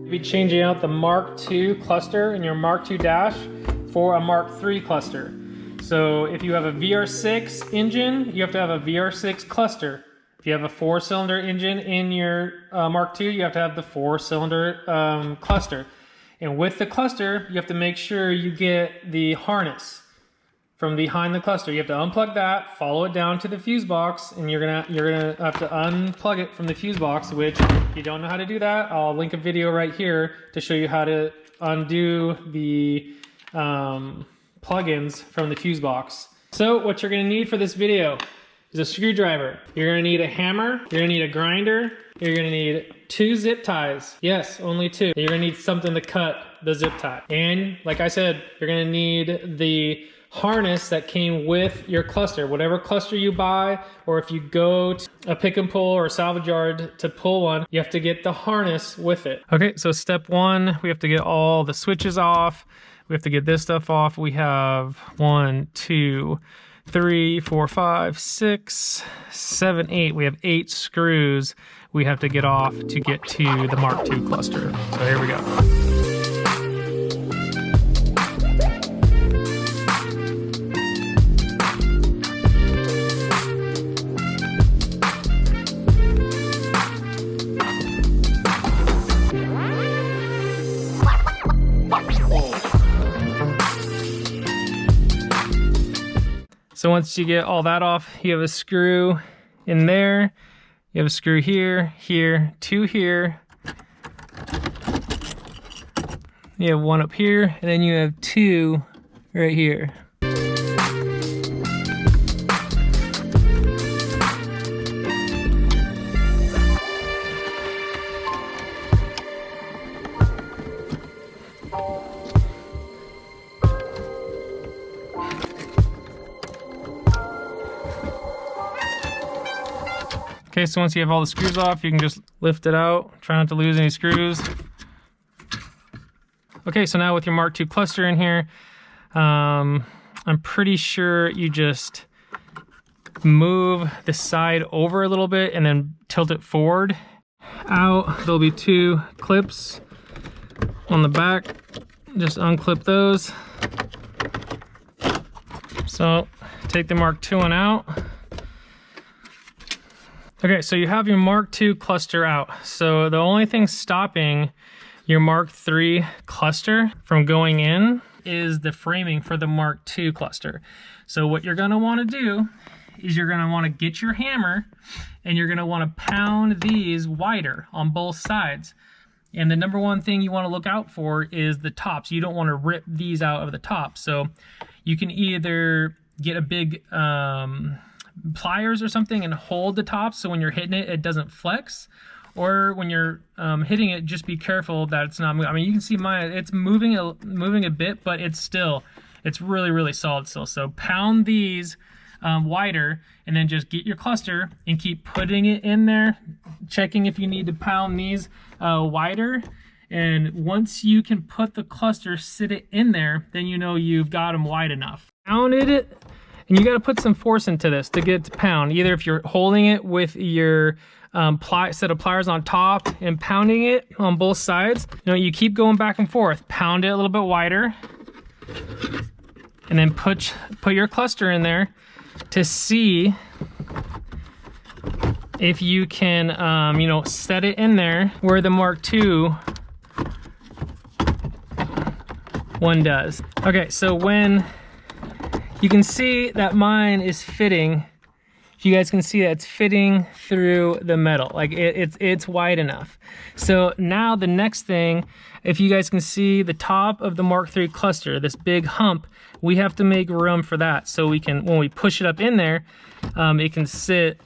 Be changing out the Mk2 cluster in your Mk2 Dash for a Mk3 cluster. So if you have a VR6 engine, you have to have a VR6 cluster. If you have a 4-cylinder engine in your Mk2, you have to have the 4-cylinder cluster. And with the cluster, you have to make sure you get the harness from behind the cluster. You have to unplug that, follow it down to the fuse box, and you're gonna have to unplug it from the fuse box, which if you don't know how to do that, I'll link a video right here to show you how to undo the plugins from the fuse box. So what you're gonna need for this video is a screwdriver. You're gonna need a hammer, you're gonna need a grinder, you're gonna need 2 zip ties. Yes, only 2. You're gonna need something to cut the zip tie. And like I said, you're gonna need the harness that came with your cluster. Whatever cluster you buy, or if you go to a Picknpull or a salvage yard to pull one, you have to get the harness with it. Okay, so step 1, we have to get all the switches off. We have to get this stuff off. We have 1, 2, 3, 4, 5, 6, 7, 8. We have 8 screws we have to get off to get to the Mk2 cluster. So here we go. So once you get all that off, you have a screw in there, you have a screw here, here, 2 here, you have 1 up here, and then you have 2 right here. Okay, so once you have all the screws off, you can just lift it out. Try not to lose any screws. Okay, so now with your Mk2 cluster in here, I'm pretty sure you just move the side over a little bit and then tilt it forward. Out, there'll be 2 clips on the back. Just unclip those. So take the Mk2 one out. Okay, so you have your Mk2 cluster out. So the only thing stopping your Mk3 cluster from going in is the framing for the Mk2 cluster. So what you're gonna wanna do is you're gonna wanna get your hammer and you're gonna wanna pound these wider on both sides. And the number one thing you wanna look out for is the tops. You don't wanna rip these out of the top. So you can either get a big, pliers or something and hold the top so when you're hitting it, it doesn't flex. Or when you're hitting it, just be careful that it's not moving. I mean, you can see mine, it's moving a bit, but it's really, really solid still. So pound these wider and then just get your cluster and keep putting it in there, checking if you need to pound these wider. And once you can put the cluster, sit it in there, then you know you've got them wide enough. Pounded it. And you got to put some force into this to get it to pound. Either if you're holding it with your set of pliers on top and pounding it on both sides, you know, you keep going back and forth. Pound it a little bit wider, and then put your cluster in there to see if you can, you know, set it in there where the Mk2 one does. Okay, so when you can see that mine is fitting, you guys can see that it's fitting through the metal, like it's wide enough. So now the next thing, if you guys can see the top of the Mk3 cluster, this big hump, we have to make room for that so we can, when we push it up in there, it can sit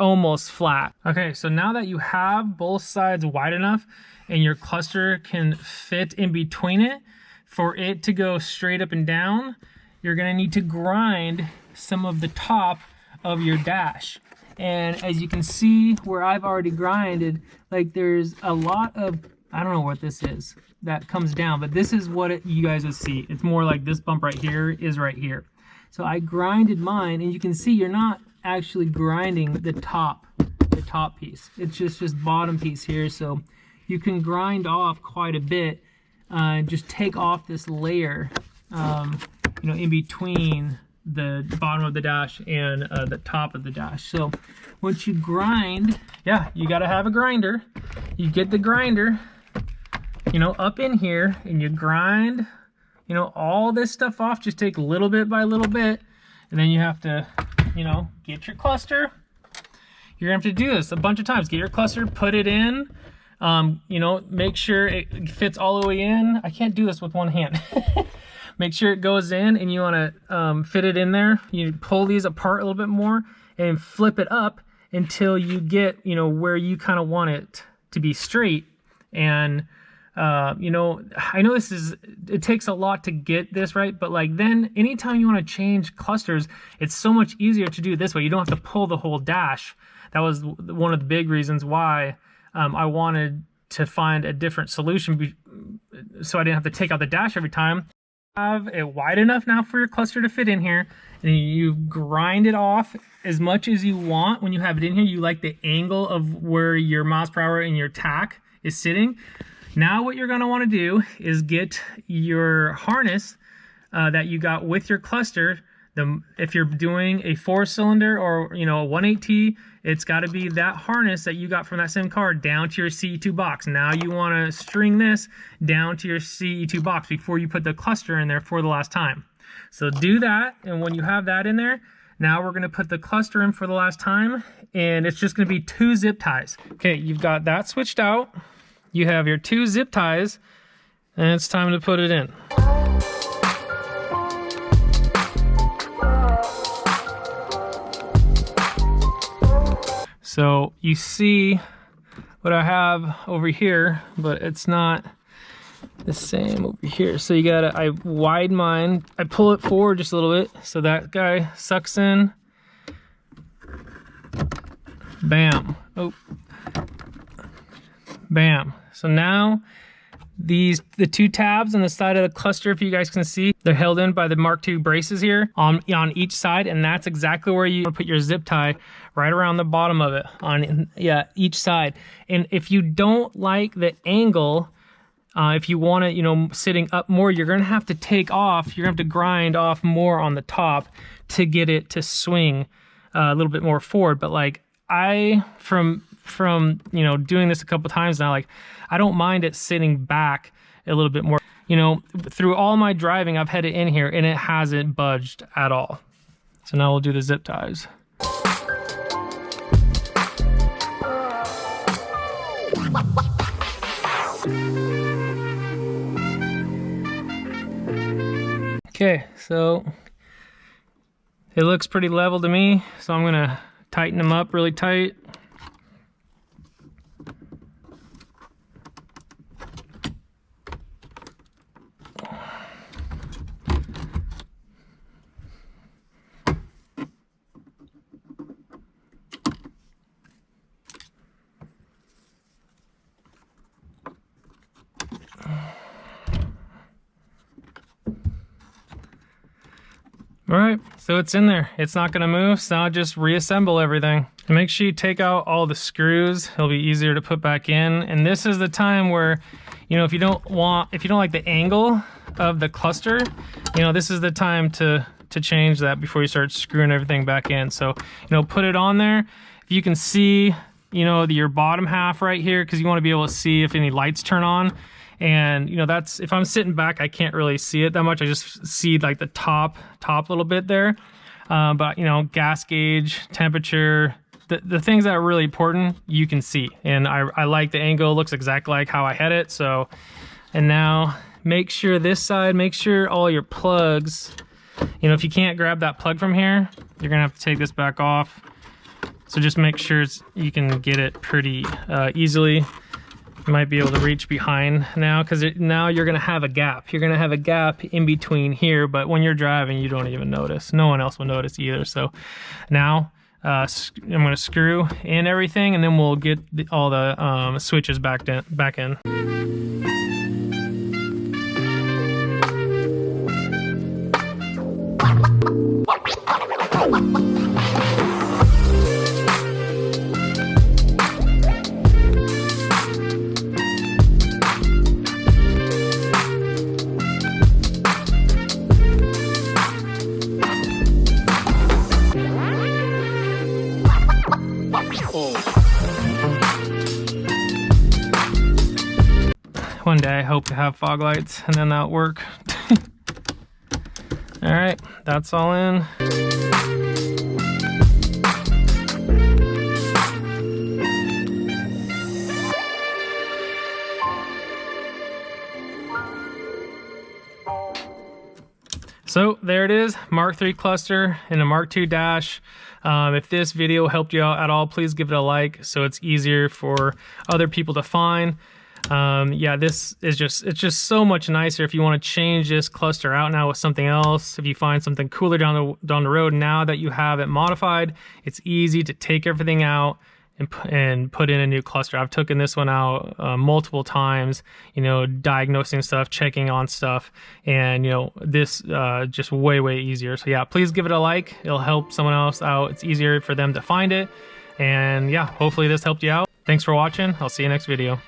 almost flat. Okay, so now that you have both sides wide enough and your cluster can fit in between it, for it to go straight up and down, you're gonna need to grind some of the top of your dash. And as you can see where I've already grinded, like there's a lot of, I don't know what this is, that comes down, but this is what you guys would see. It's more like this bump right here is right here. So I grinded mine, and you can see you're not actually grinding the top piece. It's just bottom piece here. So you can grind off quite a bit and just take off this layer, you know, in between the bottom of the dash and the top of the dash. So once you grind, yeah, you got to have a grinder. You get the grinder, you know, up in here, and you grind, you know, all this stuff off. Just take little bit by little bit, and then you have to, you know, get your cluster. You're gonna have to do this a bunch of times. Get your cluster, put it in, you know, make sure it fits all the way in. I can't do this with one hand. Make sure it goes in, and you want to fit it in there. You pull these apart a little bit more and flip it up until you get, you know, where you kind of want it to be straight. And you know, I know it takes a lot to get this right, but like then anytime you want to change clusters, it's so much easier to do it this way. You don't have to pull the whole dash. That was one of the big reasons why I wanted to find a different solution, so I didn't have to take out the dash every time. Have it wide enough now for your cluster to fit in here, and you grind it off as much as you want. When you have it in here, you like the angle of where your miles per hour and your tack is sitting. Now what you're going to want to do is get your harness that you got with your cluster. If you're doing a 4-cylinder or, you know, a 1.8T, it's got to be that harness that you got from that same car down to your CE2 box. Now you want to string this down to your CE2 box before you put the cluster in there for the last time. So do that, and when you have that in there, now we're going to put the cluster in for the last time, and it's just going to be 2 zip ties. Okay, you've got that switched out. You have your 2 zip ties, and it's time to put it in. So you see what I have over here, but it's not the same over here. So you gotta, I widen mine, I pull it forward just a little bit so that guy sucks in. Bam. Oh. Bam. So now the 2 tabs on the side of the cluster, if you guys can see, they're held in by the Mark II braces here on each side, and that's exactly where you put your zip tie, right around the bottom of it on each side. And if you don't like the angle, if you want it, you know, sitting up more, you're gonna have to take off, you're gonna have to grind off more on the top to get it to swing a little bit more forward. But like from you know, doing this a couple times now, like I don't mind it sitting back a little bit more. You know, through all my driving, I've had it in here and it hasn't budged at all. So now we'll do the zip ties. Okay, so it looks pretty level to me, so I'm gonna tighten them up really tight. All right, so it's in there. It's not gonna move, so now just reassemble everything. And make sure you take out all the screws. It'll be easier to put back in. And this is the time where, you know, if you don't like the angle of the cluster, you know, this is the time to change that before you start screwing everything back in. So, you know, put it on there. If you can see, you know, your bottom half right here, because you want to be able to see if any lights turn on. And you know, that's, if I'm sitting back, I can't really see it that much. I just see like the top little bit there. But you know, gas gauge, temperature, the things that are really important, you can see. And I like the angle, looks exactly like how I had it. So, and now make sure this side, make sure all your plugs, you know, if you can't grab that plug from here, you're gonna have to take this back off. So just make sure you can get it pretty easily. You might be able to reach behind now, because now you're going to have a gap. You're going to have a gap in between here, but when you're driving, you don't even notice. No one else will notice either. So now I'm going to screw in everything, and then we'll get all the switches back in. One day I hope to have fog lights and then that'll work. All right, that's all in. So there it is, Mark III cluster and a Mark II Dash. If this video helped you out at all, please give it a like so it's easier for other people to find. Yeah, this is it's just so much nicer if you want to change this cluster out now with something else. If you find something cooler down the road, now that you have it modified, it's easy to take everything out and put in a new cluster. I've taken this one out multiple times, you know, diagnosing stuff, checking on stuff, and you know, this just way easier. So yeah, please give it a like. It'll help someone else out. It's easier for them to find it. And yeah, hopefully this helped you out. Thanks for watching. I'll see you next video.